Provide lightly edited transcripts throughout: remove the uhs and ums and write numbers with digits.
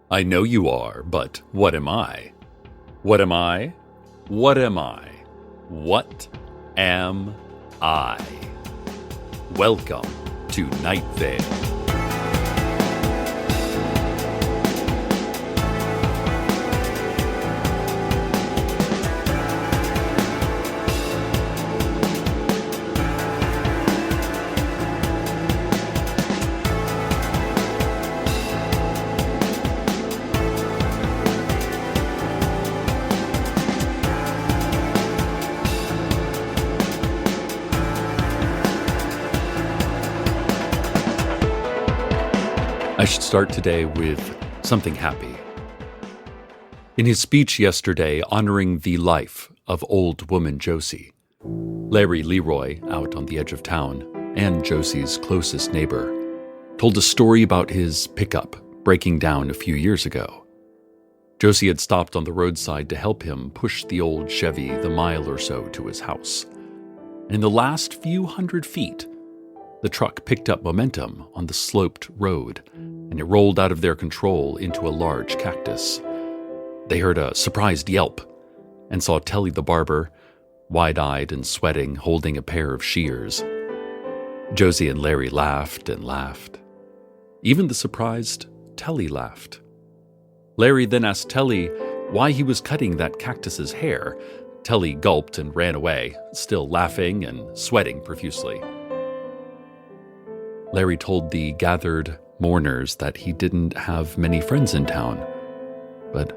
I know you are, but what am I? What am I? What am I? What am I? Welcome to Night Vale. I should start today with something happy. In his speech yesterday honoring the life of old woman Josie, Larry Leroy, out on the edge of town, and Josie's closest neighbor, told a story about his pickup breaking down a few years ago. Josie had stopped on the roadside to help him push the old Chevy the mile or so to his house. In the last few hundred feet, the truck picked up momentum on the sloped road, and it rolled out of their control into a large cactus. They heard a surprised yelp and saw Telly the barber, wide-eyed and sweating, holding a pair of shears. Josie and Larry laughed and laughed. Even the surprised Telly laughed. Larry then asked Telly why he was cutting that cactus's hair. Telly gulped and ran away, still laughing and sweating profusely. Larry told the gathered mourners that he didn't have many friends in town, but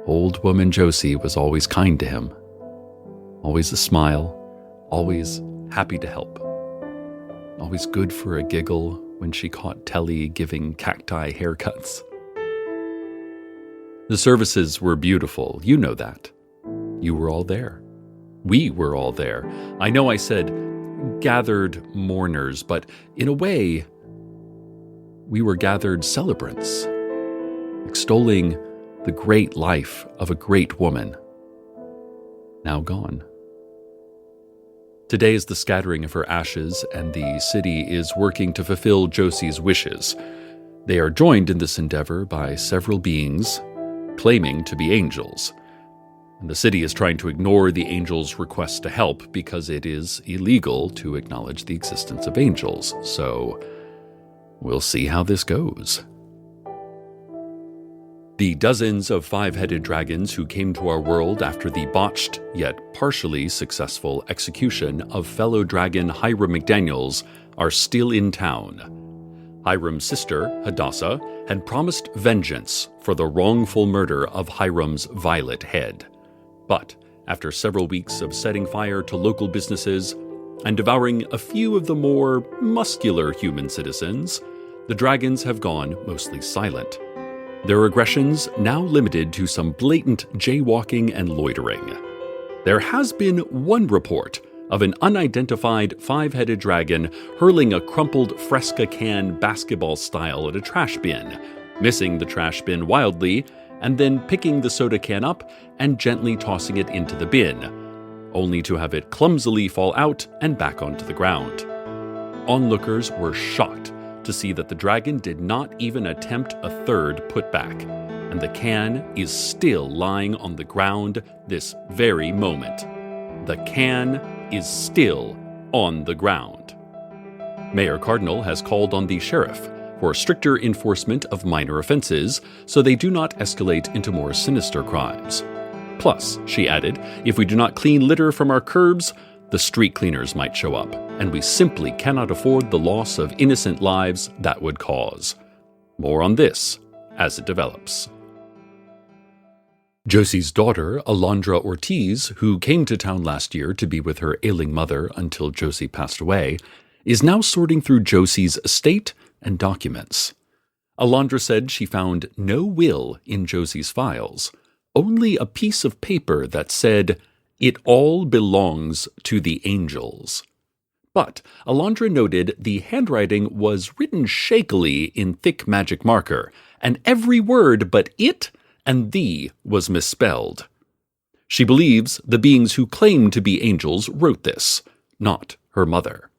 old woman Josie was always kind to him, always a smile, always happy to help, always good for a giggle when she caught Telly giving cacti haircuts. The services were beautiful, you know that. You were all there. We were all there. I know I said gathered mourners, but in a way, we were gathered celebrants, extolling the great life of a great woman, now gone. Today is the scattering of her ashes, and the city is working to fulfill Josie's wishes. They are joined in this endeavor by several beings claiming to be angels. And the city is trying to ignore the angels' request to help because it is illegal to acknowledge the existence of angels. So we'll see how this goes. The dozens of five-headed dragons who came to our world after the botched yet partially successful execution of fellow dragon Hiram McDaniels are still in town. Hiram's sister, Hadassah, had promised vengeance for the wrongful murder of Hiram's violet head. But after several weeks of setting fire to local businesses and devouring a few of the more muscular human citizens, the dragons have gone mostly silent. Their aggressions now limited to some blatant jaywalking and loitering. There has been one report of an unidentified five-headed dragon hurling a crumpled Fresca can basketball style at a trash bin, missing the trash bin wildly, and then picking the soda can up and gently tossing it into the bin, only to have it clumsily fall out and back onto the ground. Onlookers were shocked to see that the dragon did not even attempt a third putback, and the can is still lying on the ground this very moment. The can is still on the ground. Mayor Cardinal has called on the sheriff for stricter enforcement of minor offenses so they do not escalate into more sinister crimes. Plus, she added, if we do not clean litter from our curbs, the street cleaners might show up, and we simply cannot afford the loss of innocent lives that would cause. More on this as it develops. Josie's daughter, Alondra Ortiz, who came to town last year to be with her ailing mother until Josie passed away, is now sorting through Josie's estate and documents. Alondra said she found no will in Josie's files, only a piece of paper that said, "It all belongs to the angels." But Alondra noted the handwriting was written shakily in thick magic marker, and every word but "it" and "thee" was misspelled. She believes the beings who claim to be angels wrote this, not her mother.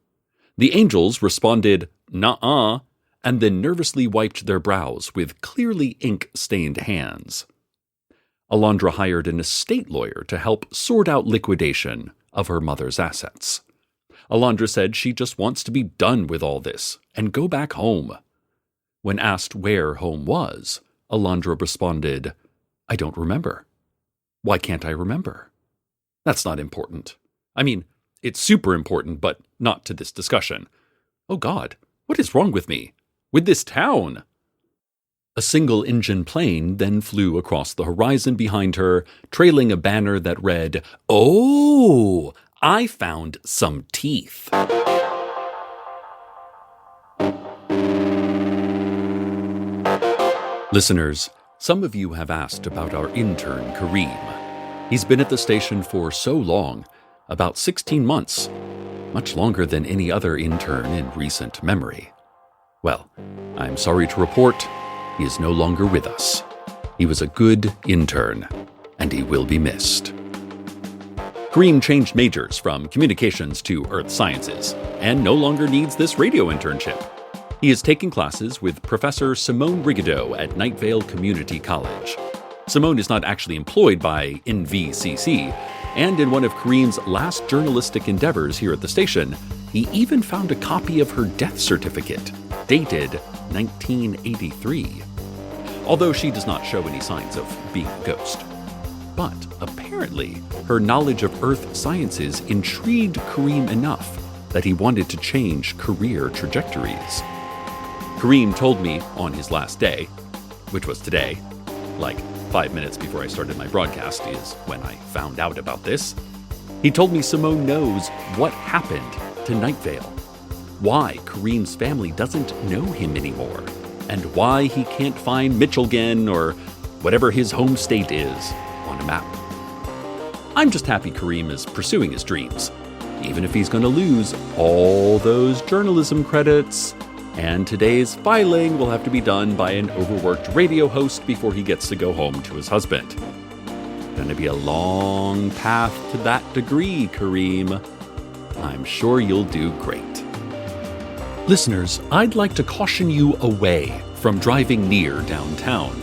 The angels responded, "Nuh-uh," and then nervously wiped their brows with clearly ink-stained hands. Alondra hired an estate lawyer to help sort out liquidation of her mother's assets. Alondra said she just wants to be done with all this and go back home. When asked where home was, Alondra responded, "I don't remember." "Why can't I remember?" "That's not important. I mean, it's super important, but not to this discussion." "Oh God, what is wrong with me? With this town?" A single-engine plane then flew across the horizon behind her, trailing a banner that read, "Oh, I found some teeth." Listeners, some of you have asked about our intern, Kareem. He's been at the station for so long, about 16 months, much longer than any other intern in recent memory. Well, I'm sorry to report, he is no longer with us. He was a good intern, and he will be missed. Kareem changed majors from communications to earth sciences, and no longer needs this radio internship. He is taking classes with Professor Simone Rigaudot at Night Vale Community College. Simone is not actually employed by NVCC, and in one of Kareem's last journalistic endeavors here at the station, he even found a copy of her death certificate, dated 1983. Although she does not show any signs of being a ghost. But apparently, her knowledge of earth sciences intrigued Kareem enough that he wanted to change career trajectories. Kareem told me on his last day, which was today, like 5 minutes before I started my broadcast is when I found out about this. He told me Simone knows what happened to Night Vale, why Kareem's family doesn't know him anymore, and why he can't find Mitchelgen or whatever his home state is on a map. I'm just happy Kareem is pursuing his dreams, even if he's going to lose all those journalism credits, and today's filing will have to be done by an overworked radio host before he gets to go home to his husband. Gonna be a long path to that degree, Kareem. I'm sure you'll do great. Listeners, I'd like to caution you away from driving near downtown.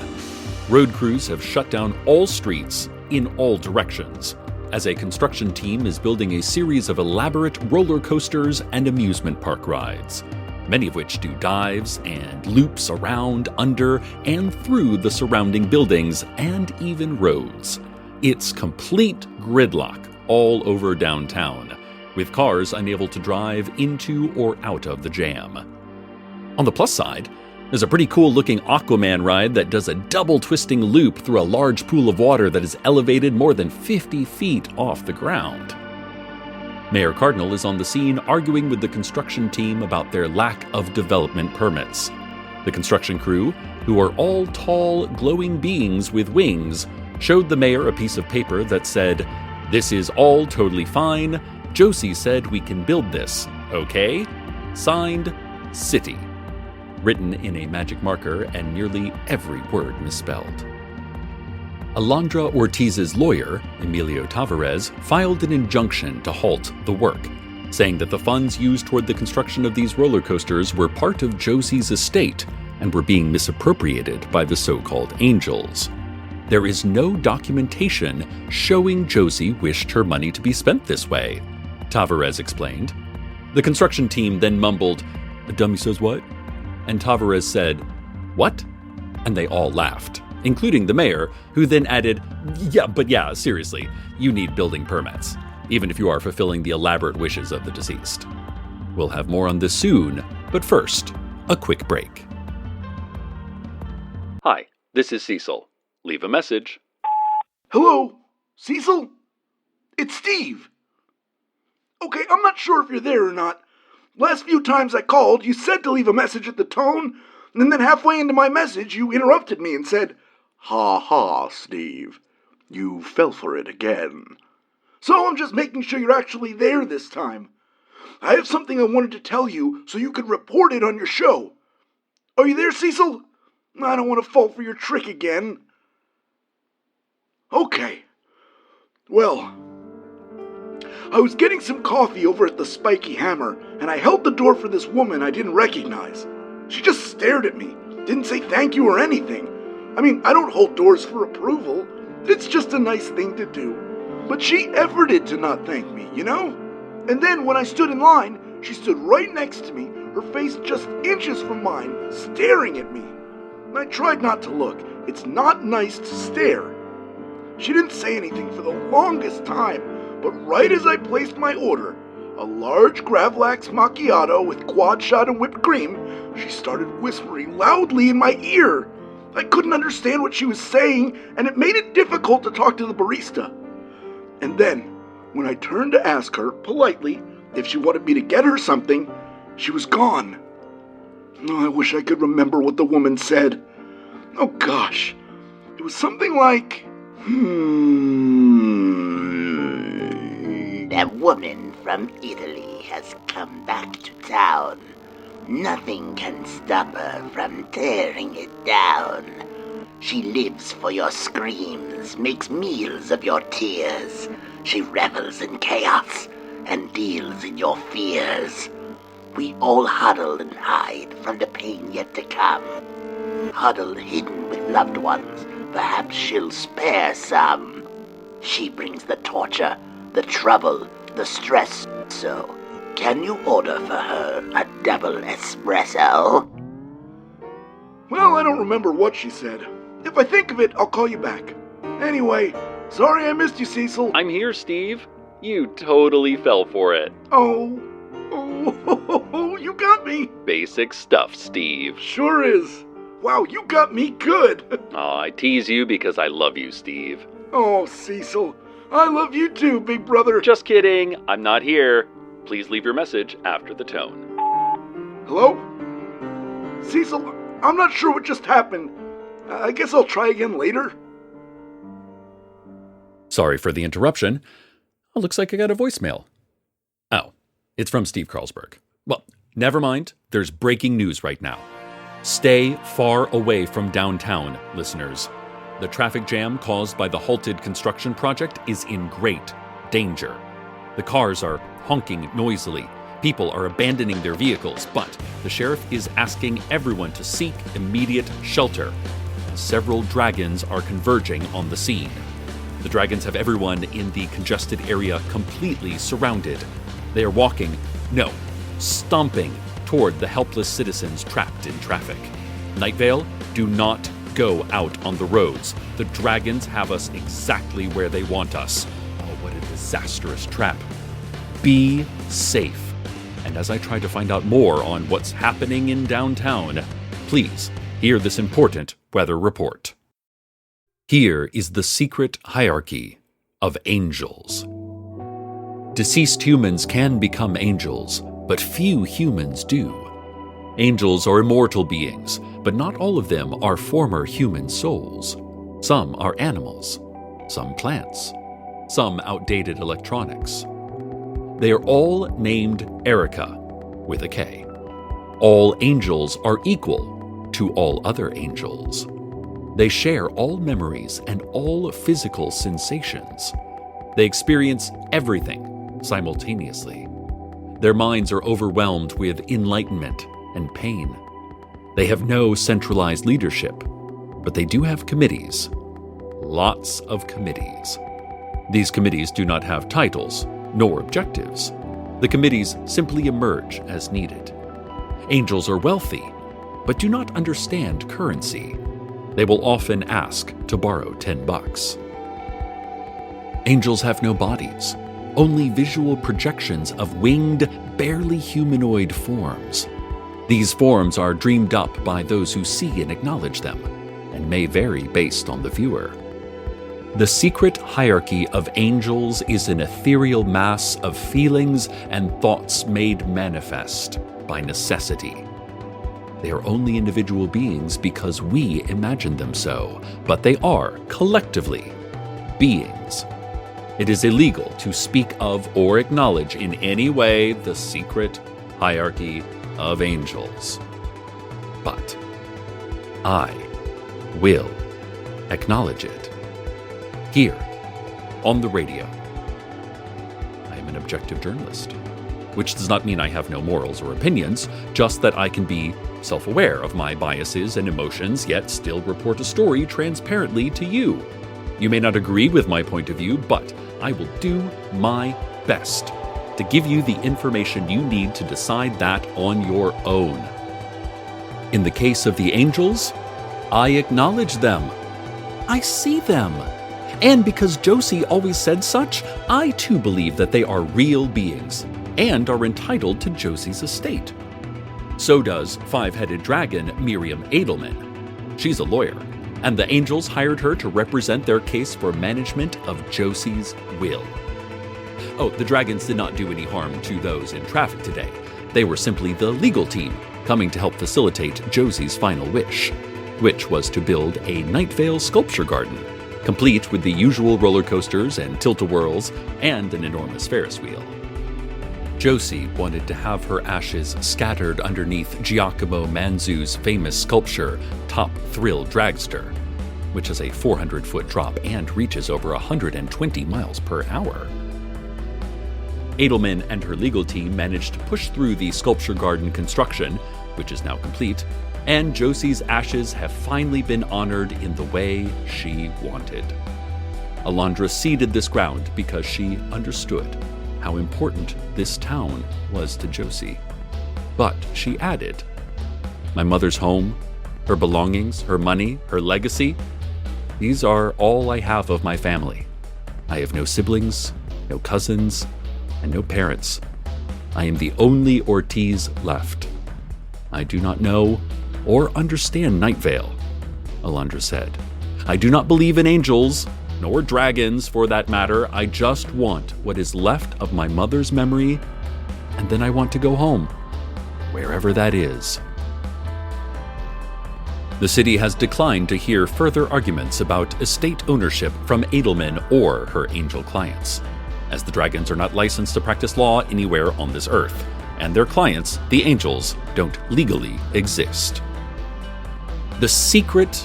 Road crews have shut down all streets in all directions, as a construction team is building a series of elaborate roller coasters and amusement park rides, many of which do dives and loops around, under, and through the surrounding buildings and even roads. It's complete gridlock all over downtown, with cars unable to drive into or out of the jam. On the plus side, there's a pretty cool-looking Aquaman ride that does a double-twisting loop through a large pool of water that is elevated more than 50 feet off the ground. Mayor Cardinal is on the scene arguing with the construction team about their lack of development permits. The construction crew, who are all tall, glowing beings with wings, showed the mayor a piece of paper that said, "This is all totally fine. Josie said we can build this, okay? Signed, City." Written in a magic marker and nearly every word misspelled. Alondra Ortiz's lawyer, Emilio Tavares, filed an injunction to halt the work, saying that the funds used toward the construction of these roller coasters were part of Josie's estate and were being misappropriated by the so-called angels. There is no documentation showing Josie wished her money to be spent this way, Tavares explained. The construction team then mumbled, "A dummy says what?" And Tavares said, "What?" And they all laughed, including the mayor, who then added, yeah, seriously, you need building permits, even if you are fulfilling the elaborate wishes of the deceased." We'll have more on this soon, but first, a quick break. Hi, this is Cecil. Leave a message. Hello? Cecil? It's Steve. Okay, I'm not sure if you're there or not. Last few times I called, you said to leave a message at the tone, and then halfway into my message, you interrupted me and said, "Ha ha, Steve. You fell for it again." So I'm just making sure you're actually there this time. I have something I wanted to tell you so you could report it on your show. Are you there, Cecil? I don't want to fall for your trick again. Okay. Well, I was getting some coffee over at the Spiky Hammer, and I held the door for this woman I didn't recognize. She just stared at me, didn't say thank you or anything. I mean, I don't hold doors for approval. It's just a nice thing to do. But she efforted to not thank me, you know? And then when I stood in line, she stood right next to me, her face just inches from mine, staring at me. I tried not to look. It's not nice to stare. She didn't say anything for the longest time, but right as I placed my order, a large Gravlax macchiato with quad shot and whipped cream, she started whispering loudly in my ear. I couldn't understand what she was saying, and it made it difficult to talk to the barista. And then, when I turned to ask her, politely, if she wanted me to get her something, she was gone. Oh, I wish I could remember what the woman said. Oh gosh, it was something like, The woman from Italy has come back to town. Nothing can stop her from tearing it down. She lives for your screams, makes meals of your tears. She revels in chaos and deals in your fears. We all huddle and hide from the pain yet to come. Huddled hidden with loved ones, perhaps she'll spare some. She brings the torture, the trouble, the stress. So, can you order for her a double espresso? well, I don't remember what she said. If I think of it, I'll call you back. Anyway, sorry I missed you, Cecil. I'm here, Steve. You totally fell for it. Oh, you got me. Basic stuff, Steve. Sure is. Wow, you got me good. Aw, I tease you because I love you, Steve. Oh, Cecil, I love you too, big brother. Just kidding. I'm not here. Please leave your message after the tone. Hello? Cecil, I'm not sure what just happened. I guess I'll try again later. Sorry for the interruption. Oh, looks like I got a voicemail. Oh, it's from Steve Carlsberg. Well, never mind. There's breaking news right now. Stay far away from downtown, listeners. The traffic jam caused by the halted construction project is in great danger. The cars are honking noisily. People are abandoning their vehicles, but the sheriff is asking everyone to seek immediate shelter. Several dragons are converging on the scene. The dragons have everyone in the congested area completely surrounded. They are walking, no, stomping toward the helpless citizens trapped in traffic. Night Vale, do not go out on the roads. The dragons have us exactly where they want us. Oh, what a disastrous trap. Be safe. And as I try to find out more on what's happening in downtown, please hear this important weather report. Here is the secret hierarchy of angels. Deceased humans can become angels, but few humans do. Angels are immortal beings, but not all of them are former human souls. Some are animals, some plants, some outdated electronics. They are all named Erica, with a K. All angels are equal to all other angels. They share all memories and all physical sensations. They experience everything simultaneously. Their minds are overwhelmed with enlightenment and pain. They have no centralized leadership, but they do have committees. Lots of committees. These committees do not have titles nor objectives. The committees simply emerge as needed. Angels are wealthy, but do not understand currency. They will often ask to borrow $10. Angels have no bodies, only visual projections of winged, barely humanoid forms. These forms are dreamed up by those who see and acknowledge them, and may vary based on the viewer. The secret hierarchy of angels is an ethereal mass of feelings and thoughts made manifest by necessity. They are only individual beings because we imagine them so, but they are, collectively, beings. It is illegal to speak of or acknowledge in any way the secret hierarchy of angels. But I will acknowledge it. Here, on the radio. I am an objective journalist. which does not mean I have no morals or opinions, just that I can be self-aware of my biases and emotions, yet still report a story transparently to you. You may not agree with my point of view, but I will do my best to give you the information you need to decide that on your own. In the case of the angels, I acknowledge them. I see them. And because Josie always said such, I too believe that they are real beings and are entitled to Josie's estate. So does five-headed dragon Miriam Edelman. She's a lawyer, and the angels hired her to represent their case for management of Josie's will. Oh, the dragons did not do any harm to those in traffic today. They were simply the legal team coming to help facilitate Josie's final wish, which was to build a Night Vale sculpture garden, complete with the usual roller coasters and tilt-a-whirls and an enormous Ferris wheel. Josie wanted to have her ashes scattered underneath Giacomo Manzu's famous sculpture, Top Thrill Dragster, which is a 400-foot drop and reaches over 120 miles per hour. Edelman and her legal team managed to push through the sculpture garden construction, which is now complete, and Josie's ashes have finally been honored in the way she wanted. Alondra ceded this ground because she understood how important this town was to Josie. But she added, my mother's home, her belongings, her money, her legacy, these are all I have of my family. I have no siblings, no cousins, and no parents. I am the only Ortiz left. I do not know or understand Night Vale, Alondra said. I do not believe in angels, nor dragons for that matter. I just want what is left of my mother's memory, and then I want to go home, wherever that is. The city has declined to hear further arguments about estate ownership from Edelman or her angel clients, as the dragons are not licensed to practice law anywhere on this earth, and their clients, the angels, don't legally exist. The secret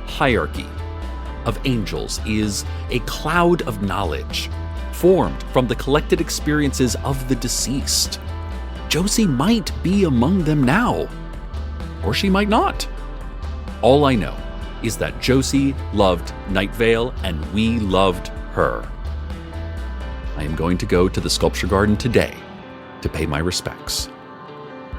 hierarchy of angels is a cloud of knowledge formed from the collected experiences of the deceased. Josie might be among them now, or she might not. All I know is that Josie loved Night Vale and we loved her. I am going to go to the sculpture garden today to pay my respects.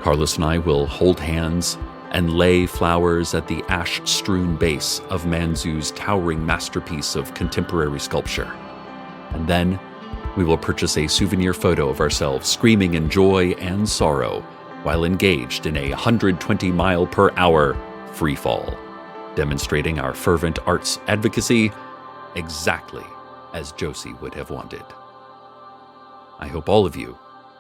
Carlos and I will hold hands and lay flowers at the ash-strewn base of Manzu's towering masterpiece of contemporary sculpture. And then we will purchase a souvenir photo of ourselves screaming in joy and sorrow while engaged in a 120-mile-per-hour free fall, demonstrating our fervent arts advocacy exactly as Josie would have wanted. I hope all of you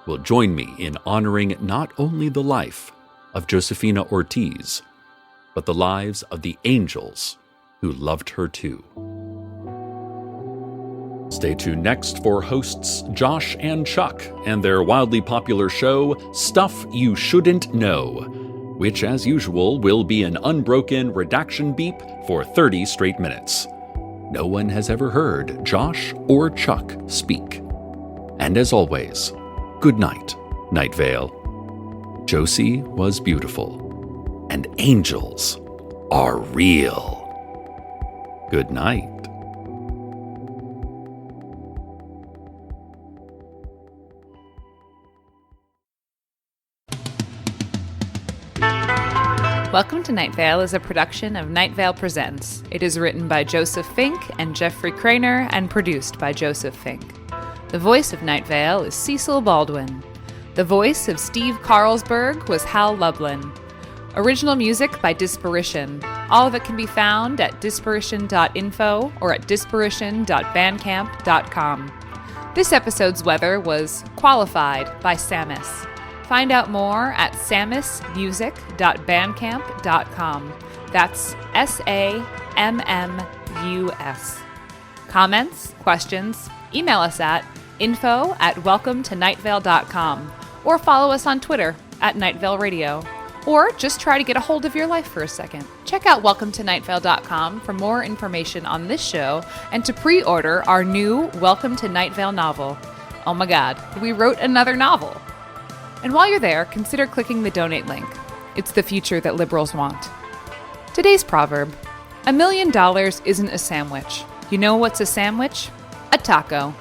will join me in honoring not only the life of Josefina Ortiz, but the lives of the angels who loved her too. Stay tuned next for hosts Josh and Chuck and their wildly popular show, Stuff You Shouldn't Know, which, as usual, will be an unbroken redaction beep for 30 straight minutes. No one has ever heard Josh or Chuck speak. And as always, good night, Night Vale. Josie was beautiful, and angels are real. Good night. Welcome to Night Vale is a production of Night Vale Presents. It is written by Joseph Fink and Jeffrey Craner and produced by Joseph Fink. The voice of Night Vale is Cecil Baldwin. The voice of Steve Carlsberg was Hal Lublin. Original music by Disparition. All of it can be found at disparition.info or at disparition.bandcamp.com. This episode's weather was Qualified by Samus. Find out more at samusmusic.bandcamp.com. That's SAMMUS. Comments, questions, email us at info@welcometonightvale.com or follow us on Twitter at Nightvale Radio. Or just try to get a hold of your life for a second. Check out welcometonightvale.com for more information on this show and to pre-order our new Welcome to Night Vale novel. Oh my god, we wrote another novel. And while you're there, consider clicking the donate link. It's the future that liberals want. Today's proverb: $1 million isn't a sandwich. You know what's a sandwich? A taco.